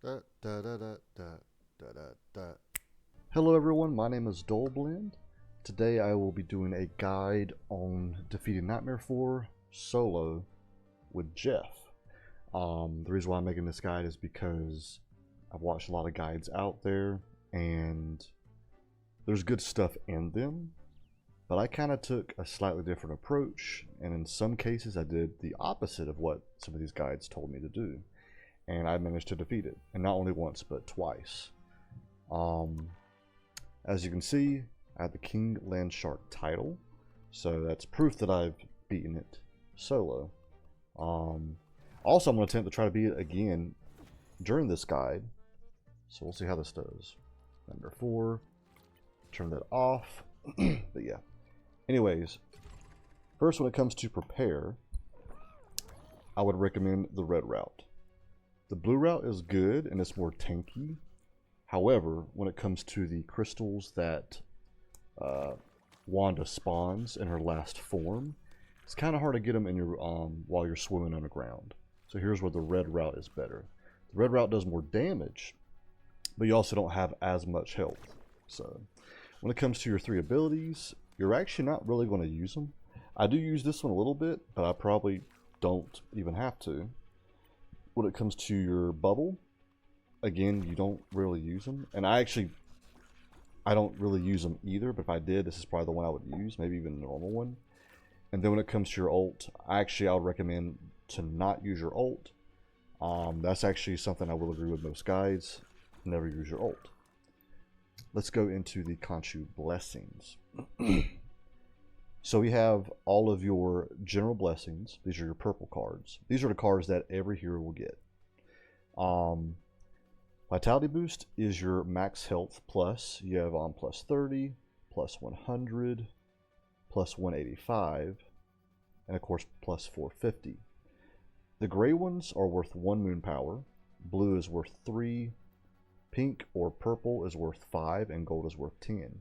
Da, da, da, da, da, da, da, da. Hello everyone, my name is Dullblend. Today I will be doing a guide on defeating Nightmare 4 solo with Jeff. The reason why I'm making this guide is because I've watched a lot of guides out there and there's good stuff in them, but I kind of took a slightly different approach, and in some cases I did the opposite of what some of these guides told me to do, and I managed to defeat it, and not only once but twice. As you can see, I have the King Landshark title, so that's proof that I've beaten it solo. Also, I'm going to attempt to try to beat it again during this guide, so we'll see how this does. Number 4, turn that off. But yeah. Anyways, first when it comes to prepare, I would recommend the red route. The blue route is good and it's more tanky. However, when it comes to the crystals that Wanda spawns in her last form, it's kind of hard to get them in your while you're swimming underground. So here's where the red route is better. The red route does more damage, but you also don't have as much health. So when it comes to your 3 abilities, you're actually not really going to use them. I do use this one a little bit, but I probably don't even have to. When it comes to your bubble, again, you don't really use them. And I don't really use them either, but if I did, this is probably the one I would use, maybe even the normal one. And then when it comes to your ult, I would recommend to not use your ult. That's actually something I will agree with most guys. Never use your ult. Let's go into the Khonshu blessings. So we have all of your general blessings. These are your purple cards. These are the cards that every hero will get. Vitality boost is your max health plus. You have on plus 30, plus 100, plus 185, and of course plus 450. The gray ones are worth 1 moon power. Blue is worth 3. Pink or purple is worth 5, and gold is worth 10.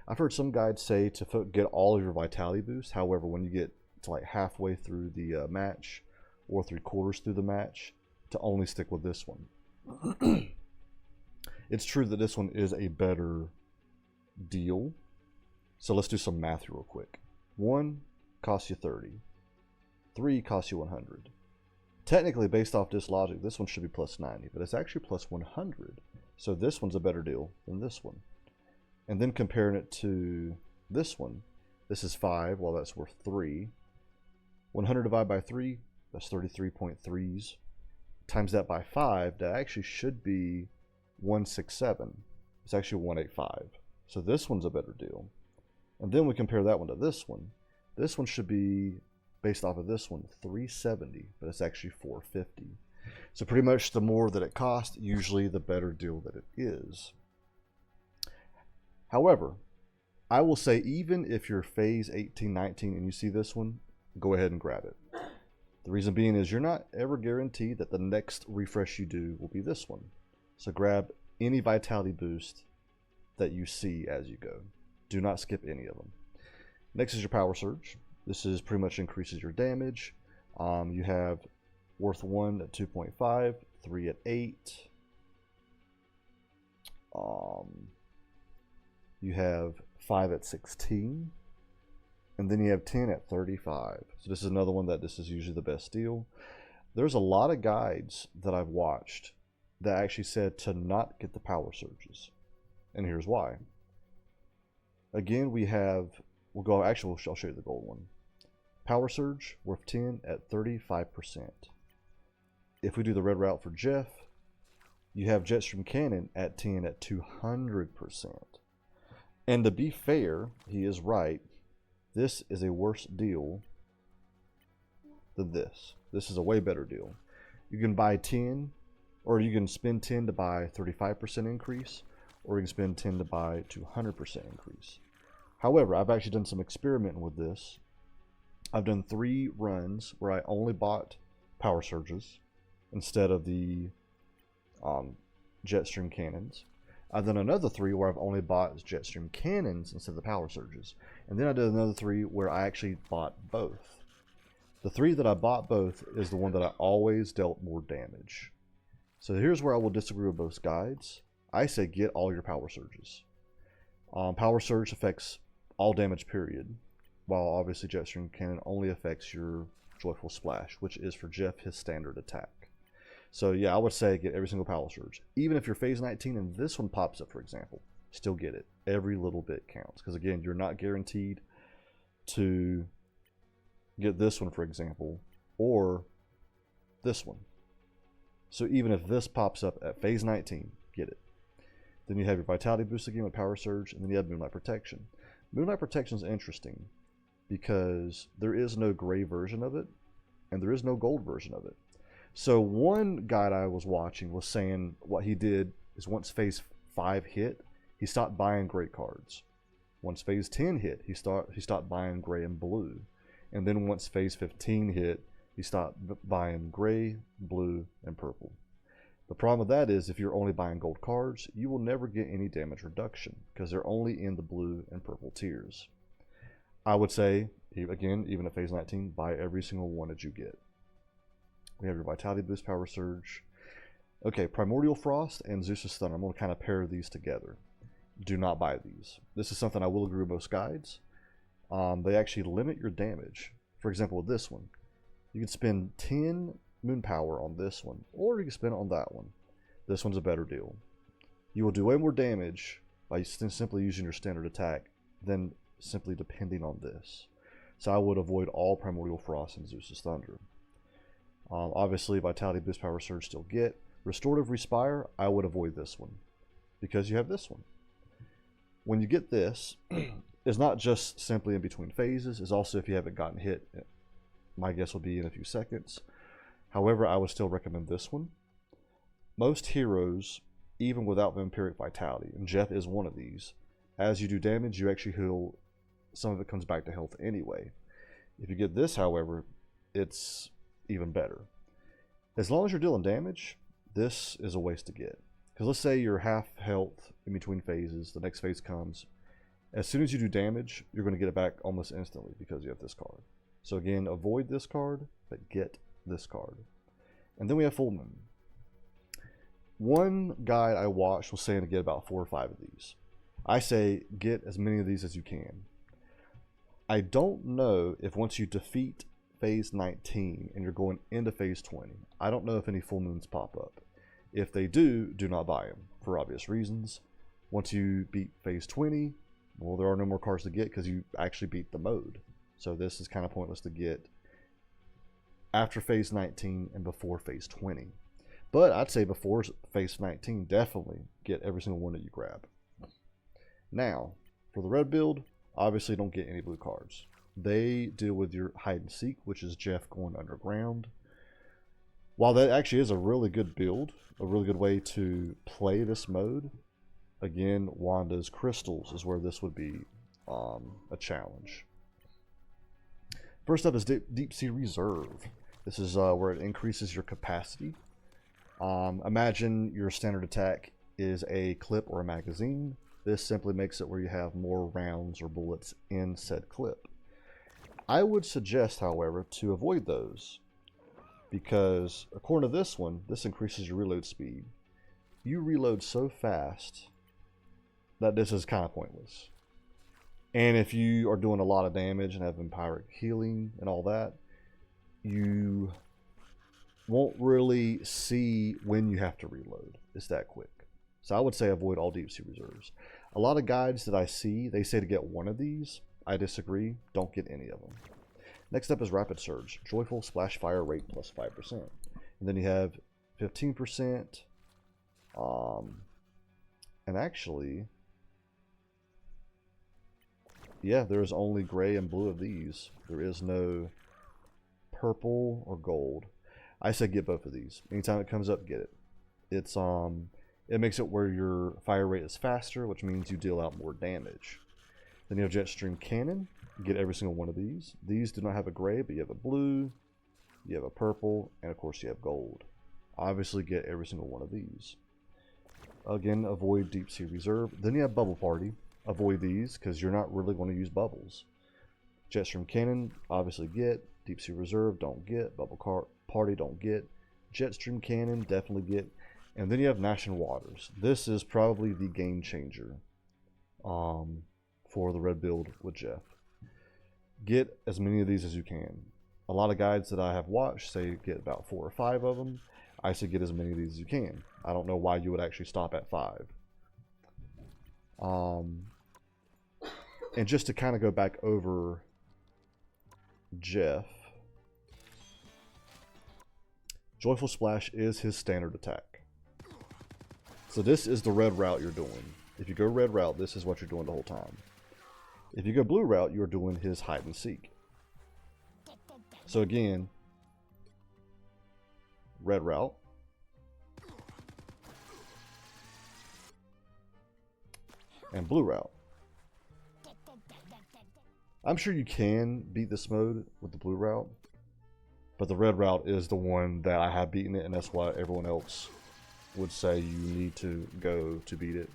I've heard some guides say to get all of your vitality boost. However, when you get to like halfway through the match or 3/4 through the match, to only stick with this one. It's true that this one is a better deal. So let's do some math real quick. 1 costs you 30. 3 costs you 100. Technically, based off this logic, this one should be plus 90, but it's actually plus 100. So this one's a better deal than this one. And then comparing it to this one, this is 5, well that's worth 3. 100 divided by 3, that's 33.3s. Times that by 5, that actually should be 167. It's actually 185. So this one's a better deal. And then we compare that one to this one. This one should be, based off of this one, 370, but it's actually 450. So pretty much the more that it costs, usually the better deal that it is. However, I will say even if you're phase 18, 19 and you see this one, go ahead and grab it. The reason being is you're not ever guaranteed that the next refresh you do will be this one. So grab any vitality boost that you see as you go. Do not skip any of them. Next is your power surge. This is pretty much increases your damage. You have worth 1 at 2.5, 3 at 8. You have 5 at 16. And then you have 10 at 35. So this is another one that this is usually the best deal. There's a lot of guides that I've watched that actually said to not get the power surges. And here's why. Again, I'll show you the gold one. Power surge worth 10 at 35%. If we do the red route for Jeff, you have Jetstream Cannon at 10 at 200%. And to be fair, he is right. This is a worse deal than this. This is a way better deal. You can buy 10, or you can spend 10 to buy 35% increase, or you can spend 10 to buy 200% increase. However, I've actually done some experimenting with this. I've done 3 runs where I only bought power surges instead of the Jetstream Cannons. I've done another 3 where I've only bought Jetstream Cannons instead of the power surges. And then I did another 3 where I actually bought both. The 3 that I bought both is the one that I always dealt more damage. So here's where I will disagree with both guides. I say get all your power surges. Power surge affects all damage period, while obviously Jetstream Cannon only affects your Joyful Splash, which is for Jeff his standard attack. So yeah, I would say get every single power surge. Even if you're phase 19 and this one pops up, for example, still get it. Every little bit counts. Because again, you're not guaranteed to get this one, for example, or this one. So even if this pops up at phase 19, get it. Then you have your Vitality Boost again with Power Surge, and then you have Moonlight Protection. Moonlight Protection is interesting because there is no gray version of it, and there is no gold version of it. So one guide I was watching was saying what he did is once phase 5 hit, he stopped buying gray cards. Once phase 10 hit, he stopped buying gray and blue. And then once phase 15 hit, he stopped buying gray, blue, and purple. The problem with that is if you're only buying gold cards, you will never get any damage reduction because they're only in the blue and purple tiers. I would say, again, even at phase 19, buy every single one that you get. We have your Vitality Boost, Power Surge. Okay, Primordial Frost and Zeus's Thunder. I'm going to kind of pair these together. Do not buy these. This is something I will agree with most guides. They actually limit your damage. For example, with this one, you can spend 10 moon power on this one, or you can spend it on that one. This one's a better deal. You will do way more damage by simply using your standard attack than simply depending on this. So I would avoid all Primordial Frost and Zeus's Thunder. Obviously, Vitality Boost, Power Surge still get. Restorative Respire, I would avoid this one because you have this one. When you get this, it's not just simply in between phases, it's also if you haven't gotten hit. My guess will be in a few seconds. However, I would still recommend this one. Most heroes, even without Vampiric Vitality, and Jeff is one of these, as you do damage, you actually heal. Some of it comes back to health anyway. If you get this, however, it's even better. As long as you're dealing damage, this is a waste to get. Because let's say you're half health in between phases, the next phase comes. As soon as you do damage, you're going to get it back almost instantly because you have this card. So again, avoid this card, but get this card. And then we have Full Moon. One guide I watched was saying to get about 4 or 5 of these. I say get as many of these as you can. I don't know if once you defeat phase 19 and you're going into phase 20, I don't know if any full moons pop up. If they do, do not buy them for obvious reasons. Once you beat phase 20, well, there are no more cards to get because you actually beat the mode. So this is kind of pointless to get after phase 19 and before phase 20. But I'd say before phase 19, definitely get every single one that you grab. Now, for the red build, obviously don't get any blue cards. They deal with your hide and seek, which is Jeff going underground. While that actually is a really good build, a really good way to play this mode, again, Wanda's crystals is where this would be a challenge. First up is Deep Sea Reserve. This is where it increases your capacity. Imagine your standard attack is a clip or a magazine. This simply makes it where you have more rounds or bullets in said clip. I would suggest, however, to avoid those because according to this one, this increases your reload speed. You reload so fast that this is kind of pointless. And if you are doing a lot of damage and have vampiric healing and all that, you won't really see when you have to reload. It's that quick. So I would say avoid all Deep Sea Reserves. A lot of guides that I see, they say to get one of these. I disagree. Don't get any of them. Next up is Rapid Surge. Joyful Splash Fire Rate plus 5%. And then you have 15%. And actually, yeah, there's only gray and blue of these. There is no purple or gold. I say get both of these. Anytime it comes up, get it. It makes it where your fire rate is faster, which means you deal out more damage. Then you have Jetstream Cannon. Get every single one of these. These do not have a gray, but you have a blue, you have a purple, and of course you have gold. Obviously get every single one of these. Again, avoid Deep Sea Reserve. Then you have Bubble Party. Avoid these because you're not really going to use bubbles. Jetstream Cannon, obviously get. Deep Sea Reserve, don't get. Bubble Party, don't get. Jetstream Cannon, definitely get. And then you have Gnashing Waters. This is probably the game changer for the red build with Jeff. Get as many of these as you can. A lot of guides that I have watched say get about 4 or 5 of them. I say get as many of these as you can. I don't know why you would actually stop at 5. And just to kind of go back over Jeff, Joyful Splash is his standard attack. So this is the red route you're doing. If you go red route, this is what you're doing the whole time. If you go blue route, you're doing his hide and seek. So again, red route. And blue route. I'm sure you can beat this mode with the blue route, but the red route is the one that I have beaten it, and that's why everyone else would say you need to go to beat it.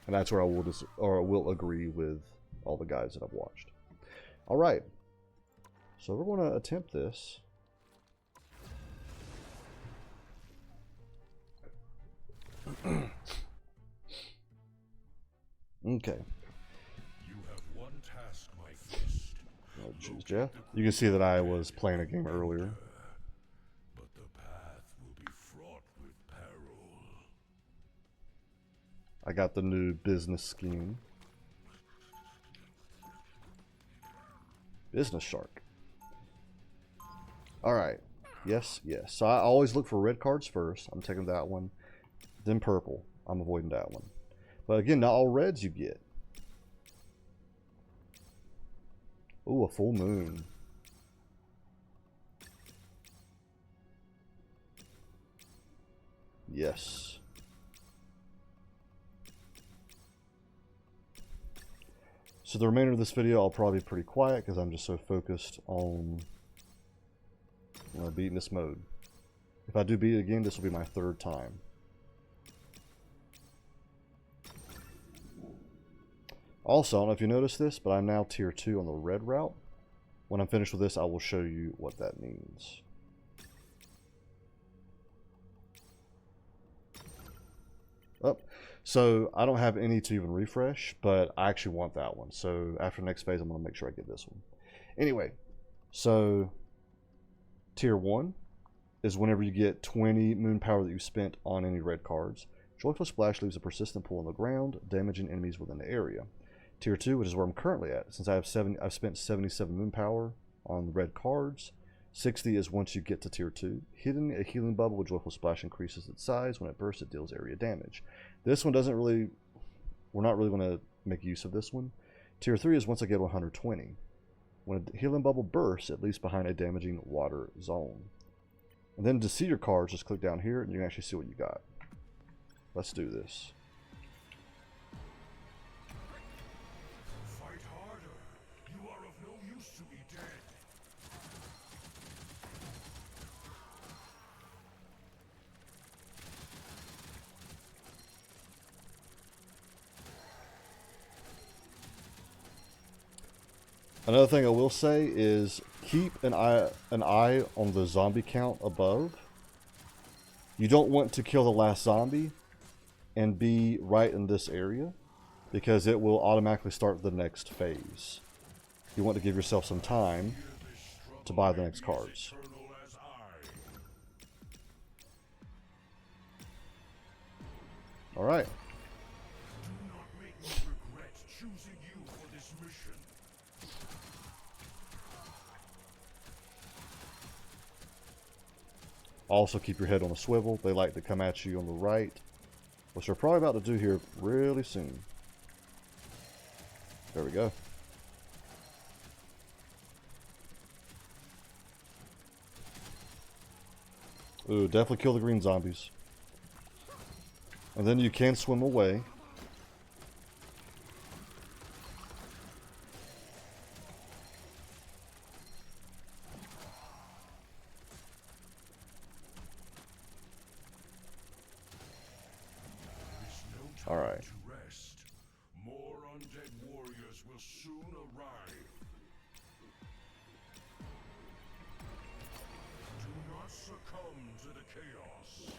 And that's where I will agree with all the guys that I've watched. All right, so we're going to attempt this. Okay. You have one task, my fist. Oh, geez, Jeff. You can see that I was playing a game earlier. But the path will be fraught with peril. I got the new business scheme. Business Shark. Alright. Yes, yes. So I always look for red cards first. I'm taking that one. Then purple. I'm avoiding that one. But again, not all reds you get. Ooh, a full moon. Yes. So the remainder of this video, I'll probably be pretty quiet because I'm just so focused on beating this mode. If I do beat it again, this will be my 3rd time. Also, I don't know if you noticed this, but I'm now tier 2 on the red route. When I'm finished with this, I will show you what that means. Oh, so I don't have any to even refresh, but I actually want that one. So after the next phase, I'm going to make sure I get this one. Anyway, so tier 1 is whenever you get 20 moon power that you spent on any red cards. Joyful Splash leaves a persistent pool on the ground, damaging enemies within the area. Tier 2, which is where I'm currently at, since I've spent 77 moon power on the red cards. 60 is once you get to tier 2. Hitting a healing bubble with Joyful Splash increases its size. When it bursts, it deals area damage. This one doesn't really, we're not really going to make use of this one. Tier 3 is once I get 120. When a healing bubble bursts, it leaves behind a damaging water zone. And then to see your cards, just click down here and you can actually see what you got. Let's do this. Fight harder. You are of no use to me dead. Another thing I will say is keep an eye on the zombie count above. You don't want to kill the last zombie and be right in this area, because it will automatically start the next phase. You want to give yourself some time to buy the next cards. Alright. Do not make me regret choosing you for this mission. Also keep your head on a swivel. They like to come at you on the right, which we're probably about to do here really soon. There we go. Ooh, definitely kill the green zombies. And then you can swim away. All right. To rest. More undead warriors will soon arrive. Do not succumb to the chaos.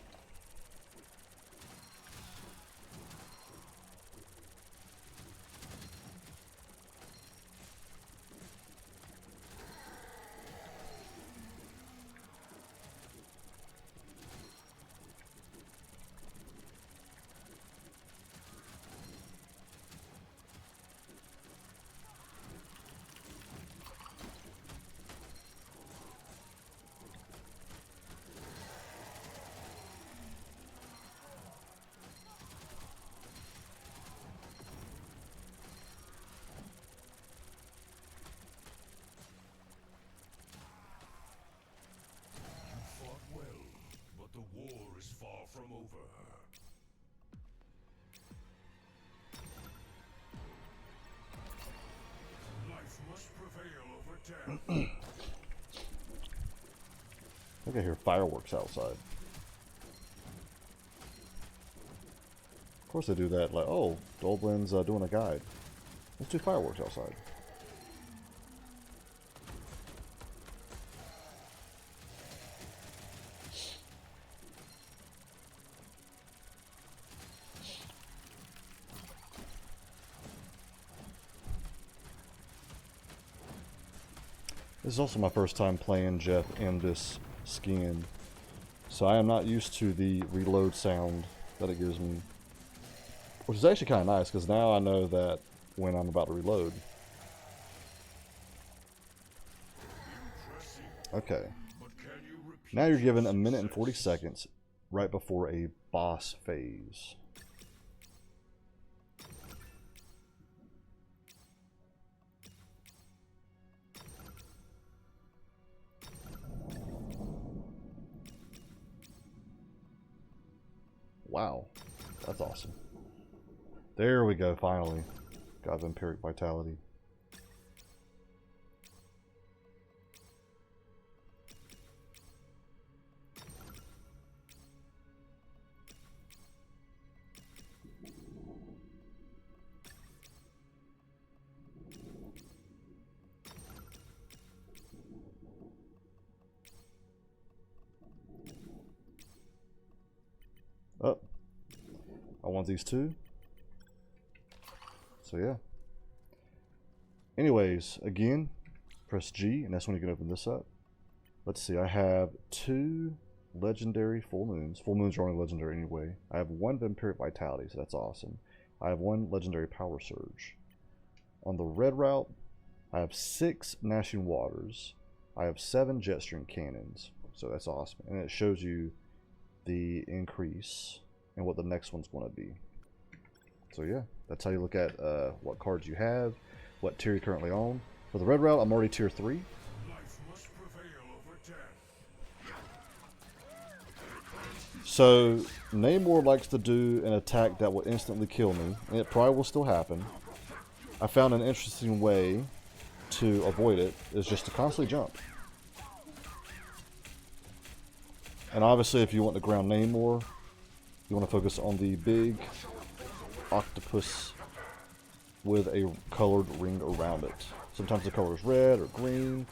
death. I think I hear fireworks outside. Of course they do that, like, oh, Dullblend's doing a guide. Let's do fireworks outside. This is also my first time playing Jeff in this skin, so I am not used to the reload sound that it gives me, which is actually kind of nice because now I know that when I'm about to reload. Okay, now you're given 1 minute and 40 seconds right before a boss phase. Wow, that's awesome. There we go, finally. Got Vampiric Vitality. Oh, I want these two. So yeah. Anyways, again, press G, and that's when you can open this up. Let's see, I have 2 legendary full moons. Full moons are only legendary anyway. I have 1 Vampiric Vitality, so that's awesome. I have 1 legendary Power Surge. On the red route, I have 6 Gnashing Waters. I have 7 Jetstream Cannons, so that's awesome. And it shows you the increase and what the next one's going to be. So yeah, that's how you look at what cards you have, what tier you're currently on. For the red route, I'm already tier 3. Life must prevail over death. So Namor likes to do an attack that will instantly kill me, and it probably will still happen. I found an interesting way to avoid it is just to constantly jump. And obviously if you want to ground Namor, you want to focus on the big octopus with a colored ring around it. Sometimes the color is red or green.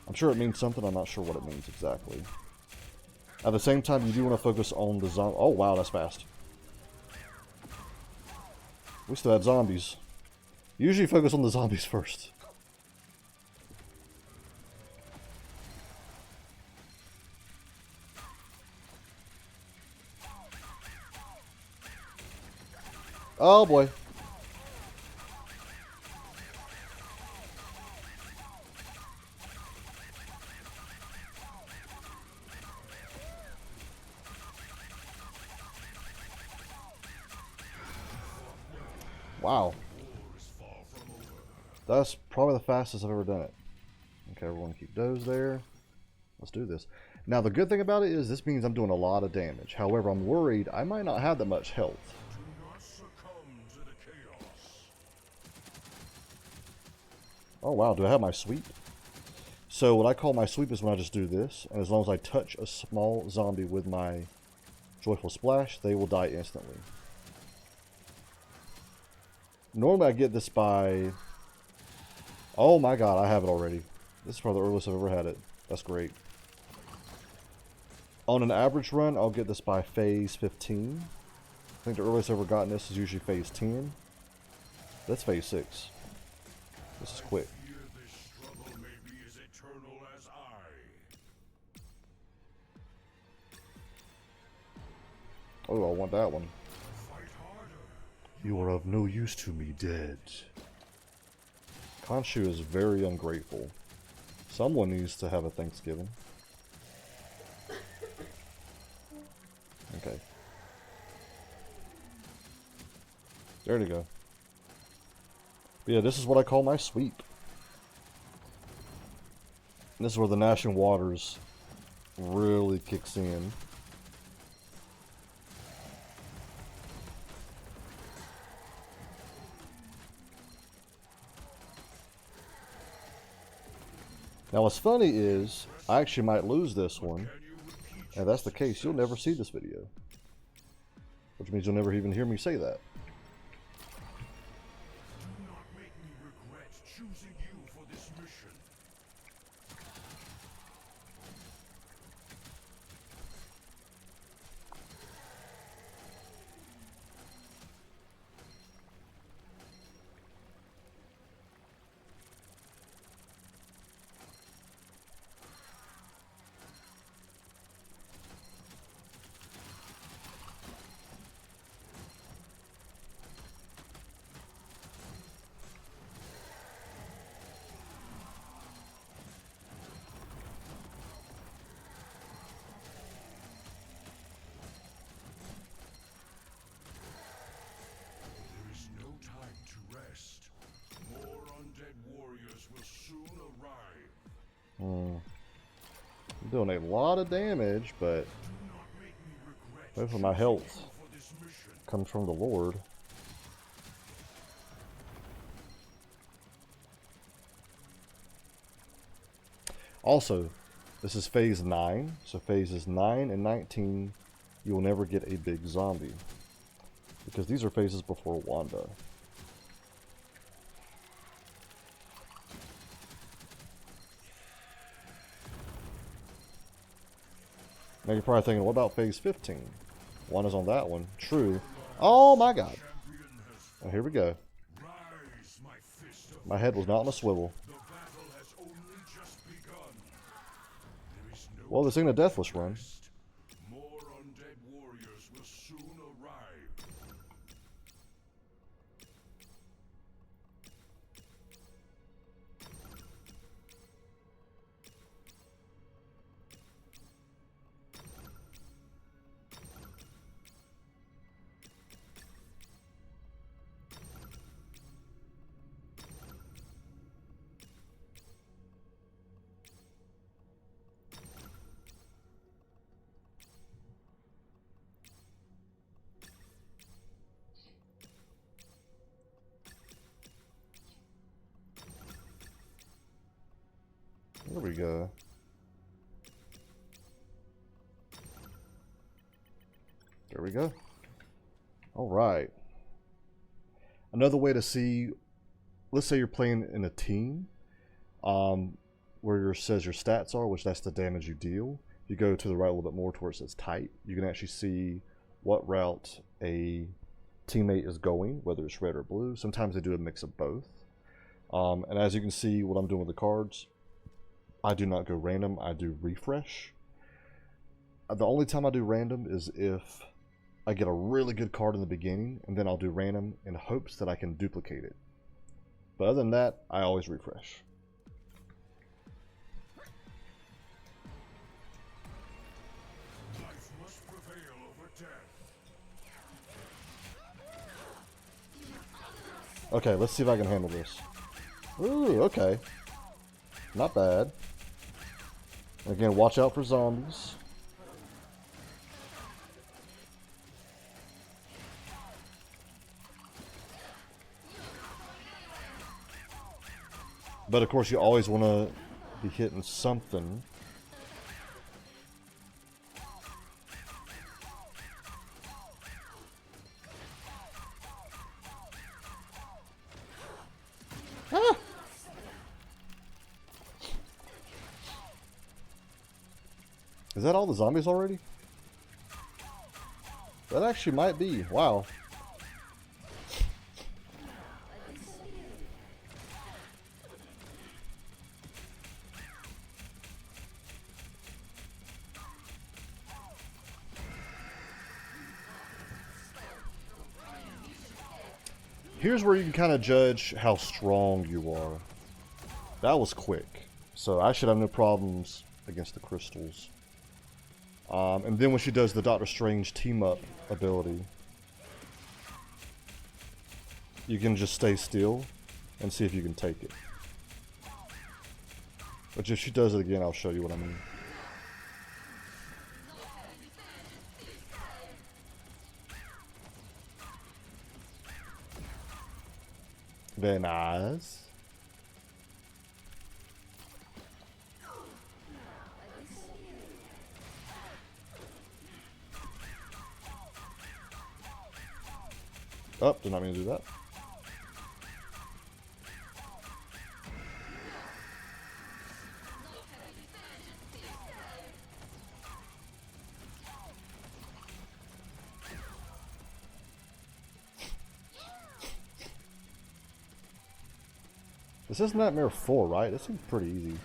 I'm sure it means something, I'm not sure what it means exactly. At the same time, you do want to focus on the zombie. Oh wow, that's fast. We still had zombies. Usually focus on the zombies first. Oh boy. Wow. That's probably the fastest I've ever done it. Okay, we're going to keep those there. Let's do this. Now the good thing about it is this means I'm doing a lot of damage. However, I'm worried I might not have that much health. Oh wow, do I have my sweep? So what I call my sweep is when I just do this, and as long as I touch a small zombie with my Joyful Splash, they will die instantly. Normally I get this by... Oh my god, I have it already. This is probably the earliest I've ever had it. That's great. On an average run, I'll get this by phase 15. I think the earliest I've ever gotten this is usually phase 10. That's phase 6. This is quick. Oh, I want that one. You are of no use to me, dead. Khonshu is very ungrateful. Someone needs to have a Thanksgiving. Okay. There we go. But yeah, this is what I call my sweep. And this is where the Gnashing Waters really kicks in. Now what's funny is, I actually might lose this one, and if that's the case, you'll never see this video. Which means you'll never even hear me say that. Do not make me regret choosing you for this mission. There is no time to rest. More undead warriors will soon arrive. I'm doing a lot of damage, but Do not make me regret most of my choosing health you for this mission. comes from the Lord. Also, this is phase 9, so phases 9 and 19, you will never get a big zombie. Because these are phases before Wanda. Now you're probably thinking, what about phase 15? Wanda's on that one. True. Oh my god. Champion has Well, here we go. rise, my fist of My head was not on a swivel. the battle has only just begun. There is no Well, this ain't a deathless run. rest. More undead warriors will soon arrive. There we go. There we go. Alright. Another way to see, let's say you're playing in a team, where it says your stats are, which that's the damage you deal. If you go to the right a little bit more to where it says type, you can actually see what route a teammate is going, whether it's red or blue. Sometimes they do a mix of both. And as you can see, what I'm doing with the cards, I do not go random, I do refresh. The only time I do random is if I get a really good card in the beginning, and then I'll do random in hopes that I can duplicate it. But other than that, I always refresh. Life must prevail over death. Okay, let's see if I can handle this. Ooh, okay. Not bad. Again, watch out for zombies. But of course, you always want to be hitting something. Ah! Is that all the zombies already? That actually might be. Wow. Here's where you can kind of judge how strong you are. That was quick. So I should have no problems against the crystals. And then when she does the Doctor Strange team-up ability, you can just stay still and see if you can take it. But if she does it again, I'll show you what I mean. Very nice. Oh, did not mean to do that. This is Nightmare 4, right? This seems pretty easy.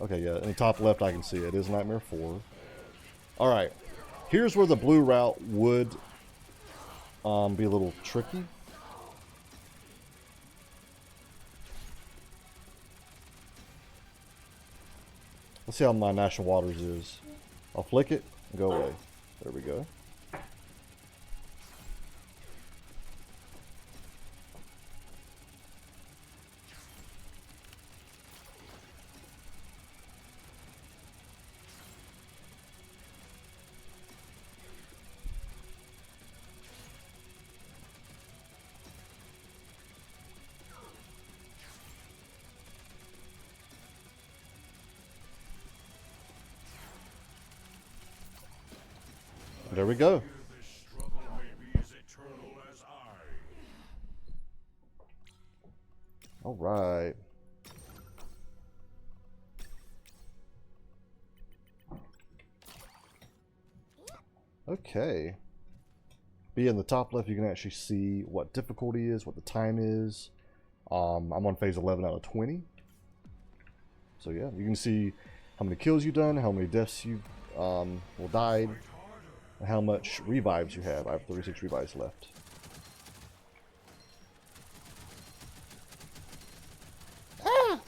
Okay, yeah, in the top left I can see it is Nightmare 4. Alright, here's where the blue route would be a little tricky. Let's see how my National Waters is. I'll flick it and go away. There we go. There we go. All right. Okay. Be in the top left, you can actually see what difficulty is, what the time is. I'm on phase 11 out of 20. So yeah, you can see how many kills you've done, how many deaths you died, and how much revives you have. I have 36 revives left. Ah!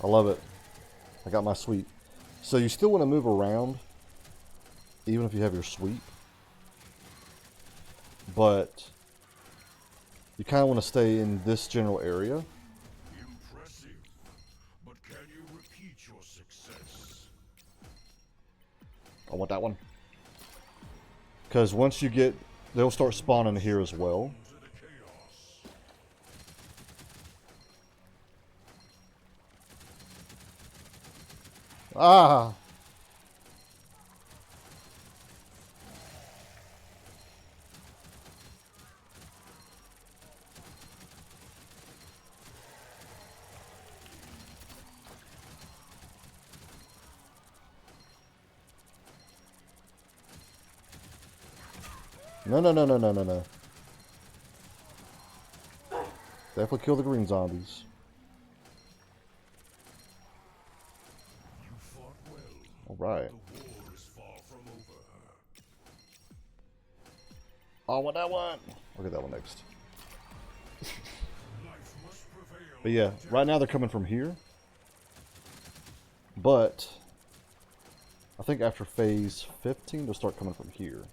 I love it. I got my sweep. So you still want to move around, even if you have your sweep. But you kind of want to stay in this general area. Impressive, but can you repeat your success? I want that one. Because once you get, they'll start spawning here as well. Ah! No, no, no, no, no, no, no. Definitely kill the green zombies. You fought well. All right. The war is far from over. I want that one. I'll get that one next. Life must prevail. But yeah, right now they're coming from here. But I think after phase 15 they'll start coming from here.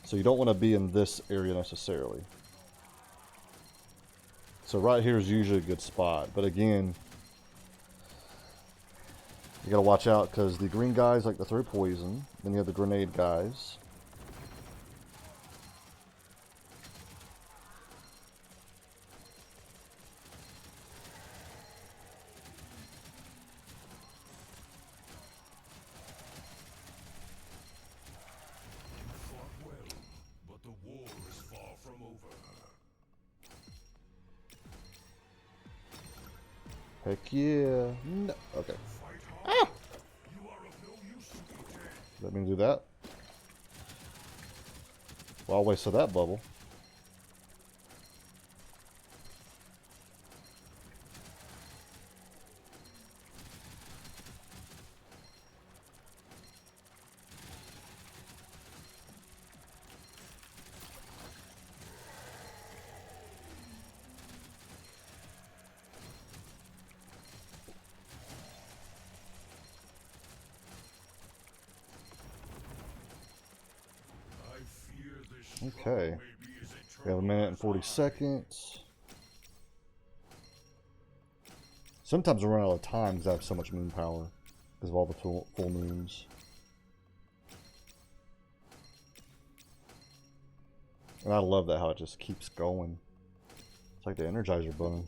So you don't want to be in this area necessarily. So right here is usually a good spot. But again, you gotta watch out because the green guys like to throw poison. Then you have the grenade guys. You fought well, but the war is far from over. Heck yeah. No. Okay. Fight hard. You are of no use to me dead. Let me do that. Well, I'll wait for that bubble. I fear this struggle Okay. may be as We have a eternal minute and as 40 I. seconds. Sometimes I run out of time because I have so much moon power because of all the full moons. And I love that how it just keeps going. It's like the Energizer Bunny.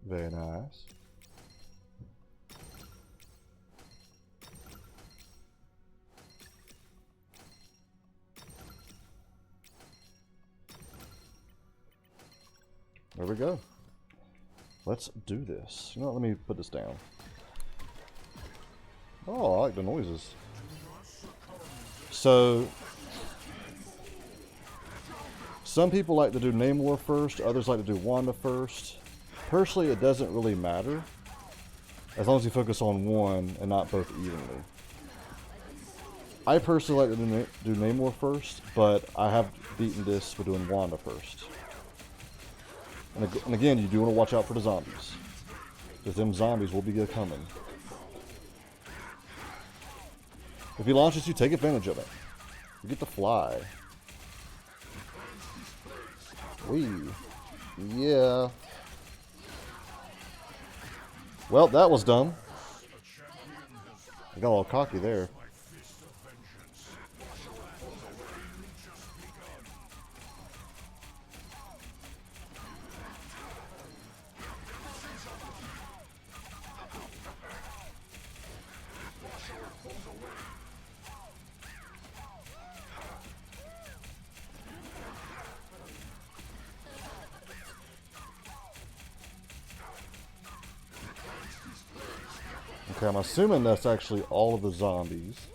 Very nice. There we go. Let's do this. You know what, let me put this down. Oh, I like the noises. So, some people like to do Namor first, others like to do Wanda first. Personally, it doesn't really matter, as long as you focus on one and not both evenly. I personally like to do Namor first, but I have beaten this with doing Wanda first. And again, you do want to watch out for the zombies, because them zombies will be coming. If he launches you, take advantage of it. You get to fly. Wee. Yeah. Well, that was dumb. I got all cocky there. Okay, I'm assuming that's actually all of the zombies.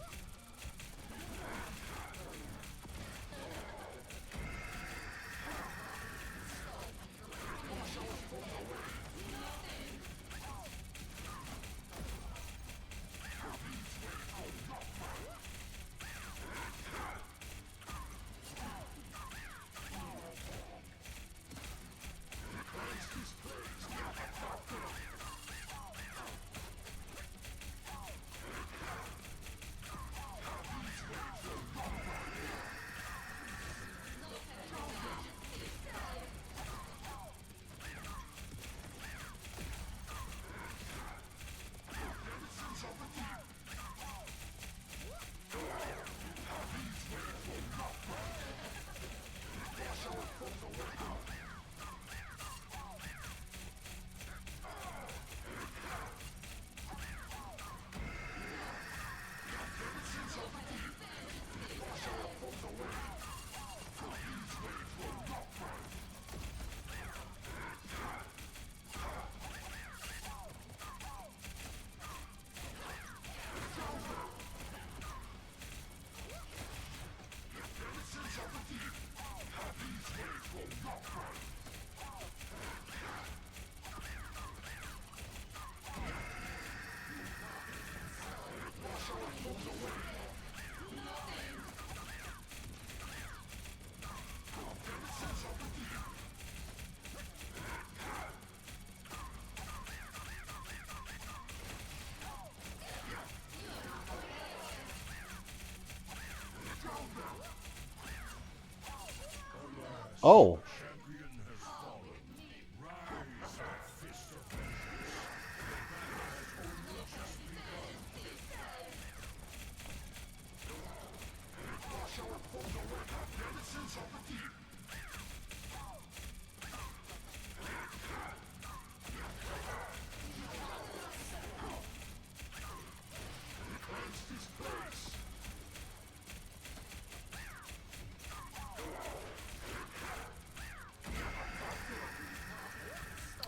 Oh.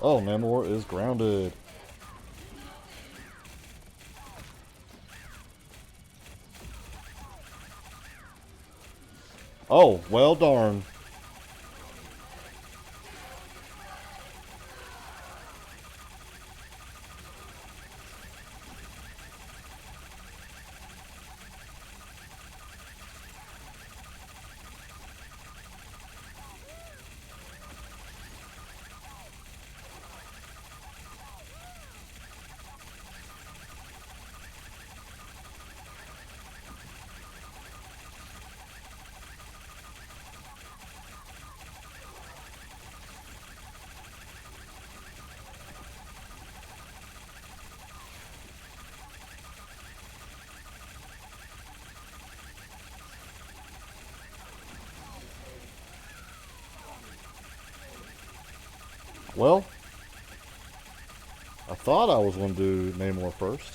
Oh, Namor is grounded. Oh, well darn. Well, I thought I was going to do Namor first.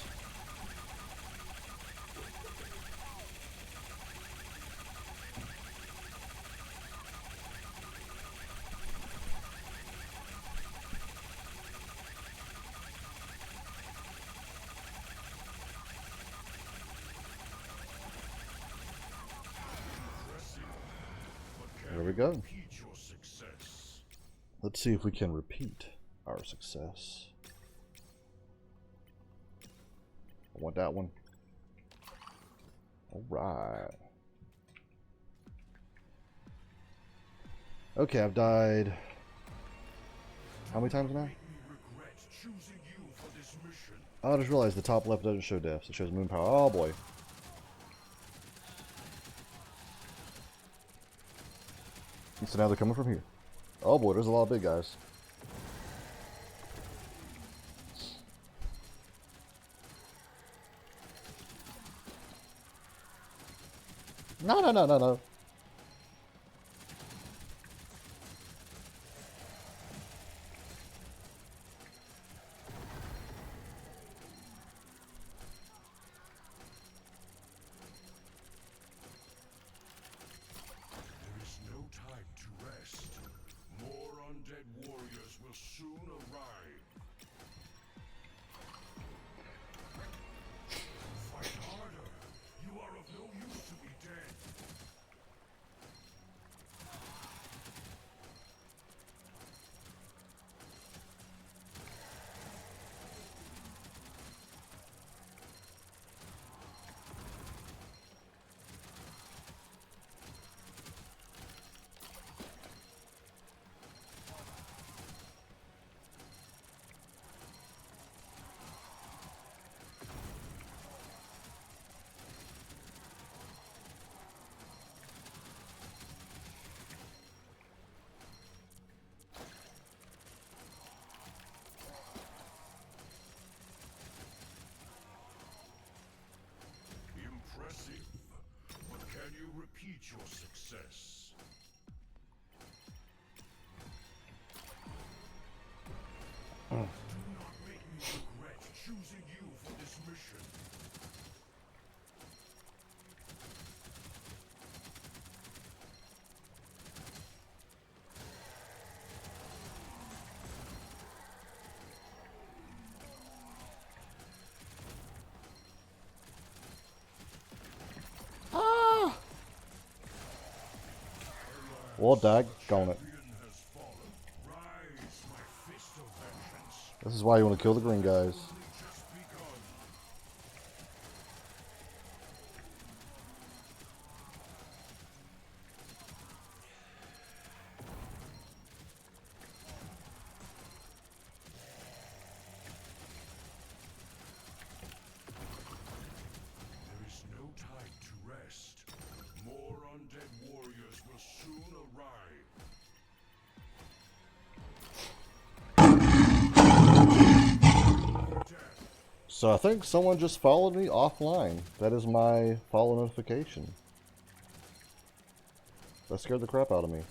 There we go. Let's see if we can repeat our success. I want that one. Alright. Okay, I've died. How many times now? Oh, I just realized the top left doesn't show deaths. It shows moon power. Oh boy. So now they're coming from here. Oh boy, there's a lot of big guys. No, no, no, no, no. Repeat your success. Do not make me regret choosing you for this mission. Well, daggone it. This is why you want to kill the green guys. There is no time to rest. More undead warriors will soon arrive. So I think someone just followed me offline. That is my follow notification. That scared the crap out of me.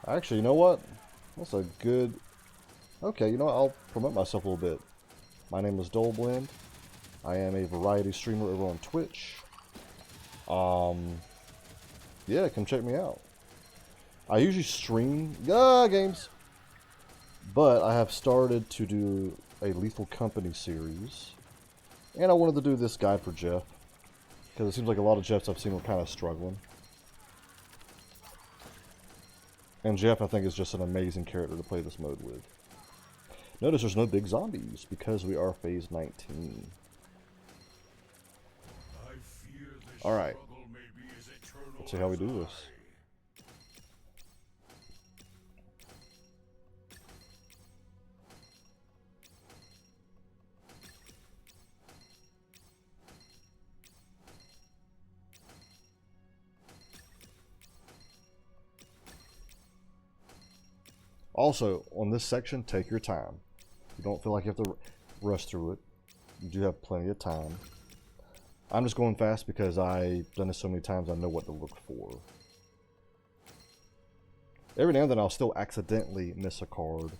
Actually, you know what? That's a good... Okay, you know what? I'll promote myself a little bit. My name is Dullblend. I am a variety streamer over on Twitch. Yeah, come check me out. I usually stream games, but I have started to do a Lethal Company series, and I wanted to do this guide for Jeff because it seems like a lot of Jeffs I've seen were kind of struggling. And Jeff, I think, is just an amazing character to play this mode with. Notice there's no big zombies because we are phase 19. Alright. Let's see how we do this. Also, on this section, take your time. You don't feel like you have to rush through it. You do have plenty of time. I'm just going fast because I've done this so many times I know what to look for. Every now and then I'll still accidentally miss a card,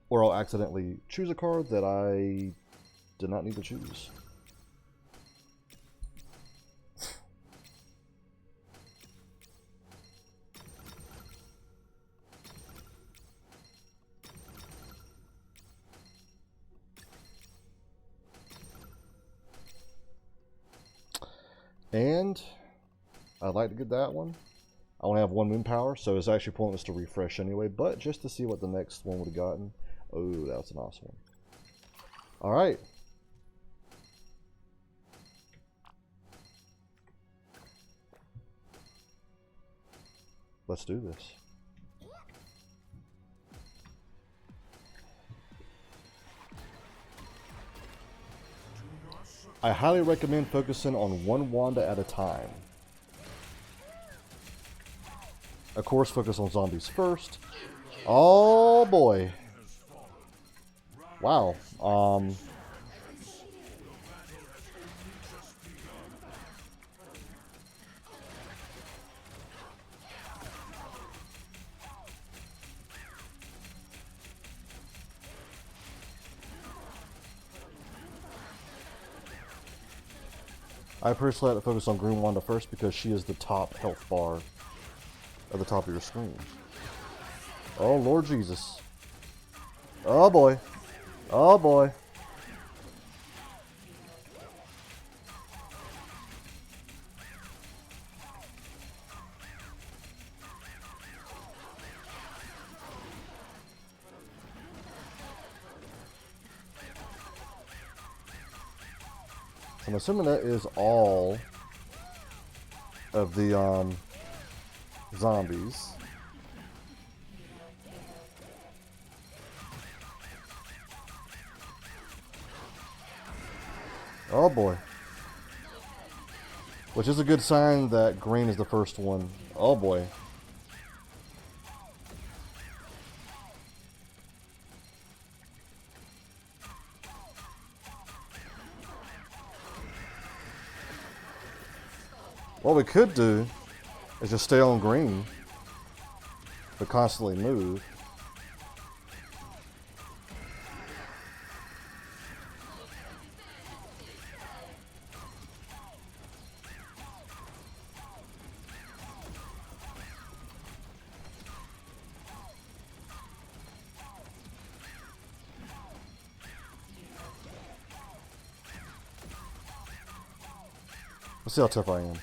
Or I'll accidentally choose a card that I did not need to choose. And I'd like to get that one. I only have 1 moon power, so it's actually pointless to refresh anyway, but just to see what the next one would have gotten. Oh, that was an awesome one. Alright. Let's do this. I highly recommend focusing on 1 Wanda at a time. Of course, focus on zombies first. Oh boy. Wow. I personally like to focus on Green Wanda first because she is the top health bar at the top of your screen. Oh, Lord Jesus. Oh, boy. Oh, boy. I'm assuming that is all of the zombies. Oh boy. Which is a good sign that green is the first one. Oh boy. What we could do is just stay on green, but constantly move. Let's see how tough I am.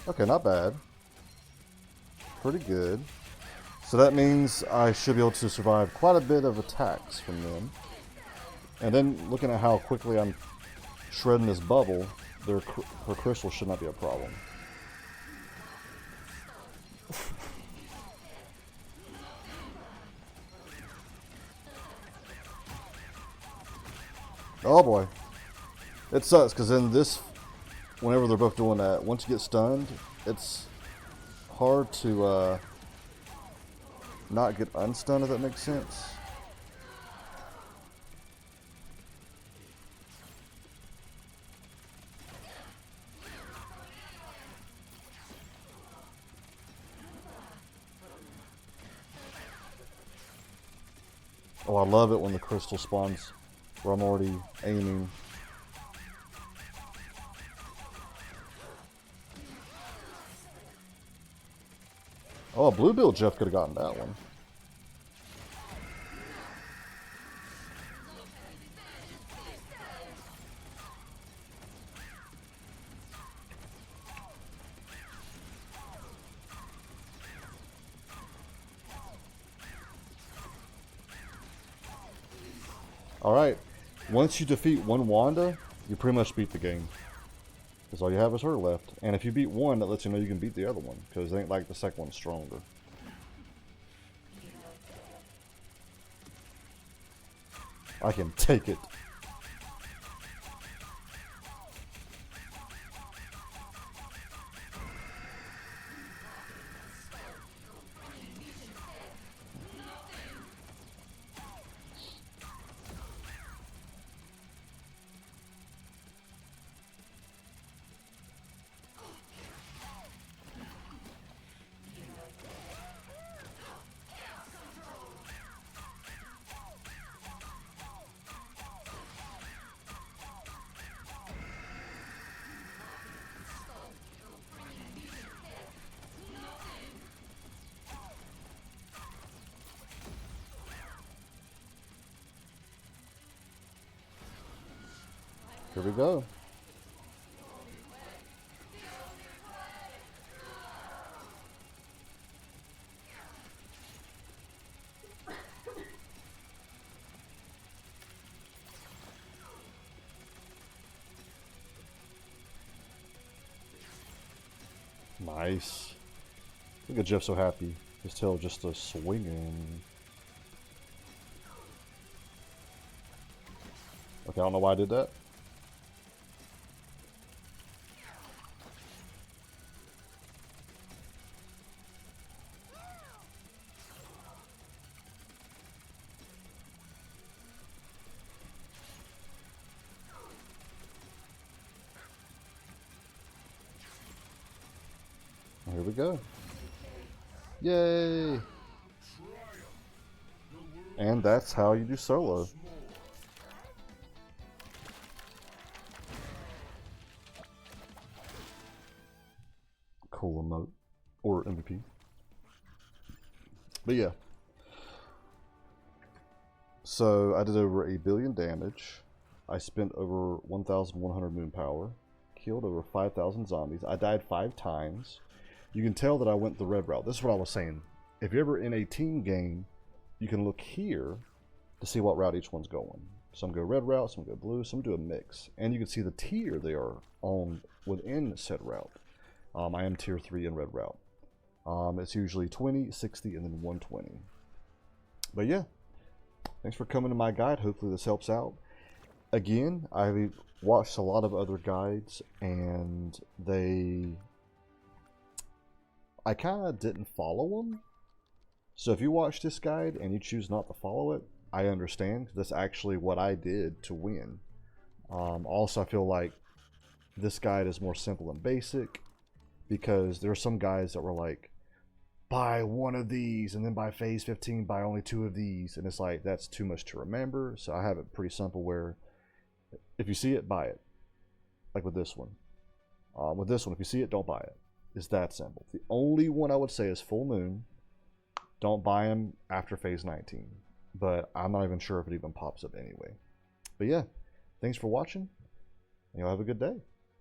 Okay, not bad. Pretty good. So that means I should be able to survive quite a bit of attacks from them. And then looking at how quickly I'm shredding this bubble, her crystal should not be a problem. Oh boy. It sucks because in this, whenever they're both doing that, once you get stunned, it's hard to not get unstunned, if that makes sense. Oh, I love it when the crystal spawns where I'm already aiming. Oh, Blue Bill Jeff could have gotten that one. Alright, once you defeat 1 Wanda, you pretty much beat the game. Because all you have is her left. And if you beat one, that lets you know you can beat the other one. Because it ain't like the second one's stronger. I can take it. Here we go. Nice. Look at Jeff so happy. His tail just a swinging. Okay, I don't know why I did that. Here we go. Yay! And that's how you do solo. Cool emote. Or MVP. But yeah. So I did over 1 billion damage. I spent over 1,100 moon power. Killed over 5,000 zombies. I died 5 times. You can tell that I went the red route. This is what I was saying. If you're ever in a team game, you can look here to see what route each one's going. Some go red route, some go blue, some do a mix. And you can see the tier they are on within said route. I am tier 3 in red route. It's usually 20, 60, and then 120. But yeah, thanks for coming to my guide. Hopefully this helps out. Again, I watched a lot of other guides, and I kind of didn't follow them. So if you watch this guide and you choose not to follow it, I understand. That's actually what I did to win. Also, I feel like this guide is more simple and basic, because there are some guys that were like, buy 1 of these, and then by phase 15 buy only 2 of these, and it's like, that's too much to remember. So I have it pretty simple, where if you see it, buy it. Like with this one. With this one, if you see it, don't buy it. It's that simple. The only one I would say is Full Moon. Don't buy them after phase 19. But I'm not even sure if it even pops up anyway. But yeah, thanks for watching, and you'll have a good day.